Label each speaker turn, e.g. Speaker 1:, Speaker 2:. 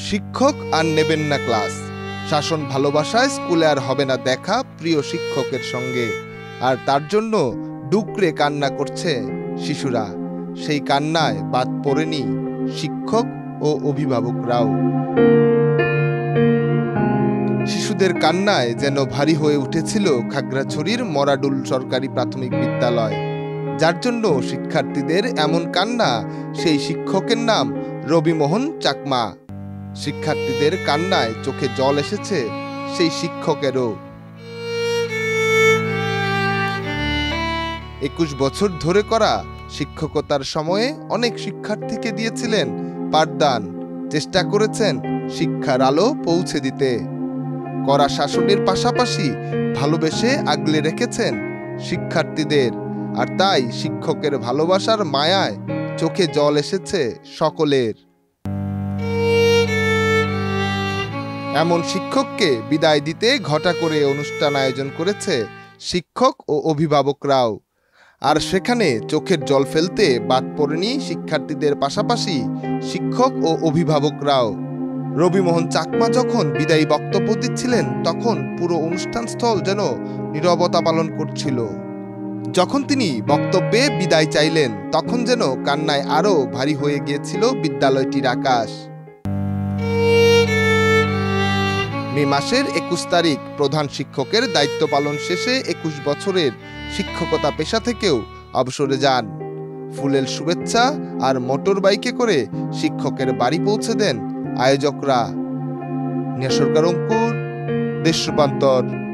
Speaker 1: শিক্ষক আর নেবেন না ক্লাস, শাসন ভালোবাসায় স্কুলে আর হবে না দেখা প্রিয় শিক্ষকের সঙ্গে। আর তার জন্য ডুকরে কান্না করছে শিশুরা। সেই কান্নায় বাদ পড়েনি শিক্ষক ও অভিভাবকরাও। শিশুদের কান্নায় যেন ভারী হয়ে উঠেছিল খাগড়াছড়ির মরাডুল সরকারি প্রাথমিক বিদ্যালয়। যার জন্য শিক্ষার্থীদের এমন কান্না, সেই শিক্ষকের নাম রবিমোহন চাকমা। শিক্ষার্থীদের কান্নায় চোখে জল এসেছে সেই শিক্ষকেরও। 21 বছর ধরে করা শিক্ষকতার সময়ে অনেক শিক্ষার্থীকে দিয়েছিলেন পাঠদান, চেষ্টা করেছেন শিক্ষার আলো পৌঁছে দিতে। কড়া শাসনের পাশাপাশি ভালোবেসে আগলে রেখেছেন শিক্ষার্থীদের। আর তাই শিক্ষকের ভালোবাসার মায়ায় চোখে জল এসেছে সকলের। এমন শিক্ষককে বিদায় দিতে ঘটা করে অনুষ্ঠান আয়োজন করেছে শিক্ষক ও অভিভাবকরাও। আর সেখানে চোখের জল ফেলতে বাদ পড়েনি শিক্ষার্থীদের পাশাপাশি শিক্ষক ও অভিভাবকরাও। রবিমোহন চাকমা যখন বিদায়ী বক্তব্য দিচ্ছিলেন, তখন পুরো অনুষ্ঠানস্থল যেন নীরবতা পালন করছিল। যখন তিনি বক্তব্যে বিদায় চাইলেন, তখন যেন কান্নায় আরো ভারী হয়ে গিয়েছিল বিদ্যালয়টির আকাশ। মে মাসের 21 তারিখ প্রধান শিক্ষকের দায়িত্ব পালন শেষে 21 বছরের শিক্ষকতা পেশা থেকেও অবসরে যান। ফুলেল শুভেচ্ছা আর মোটর বাইকে করে শিক্ষকের বাড়ি পৌঁছে দেন আয়োজকরা। নেশরকার অঙ্কুর, দেশ রূপান্তর।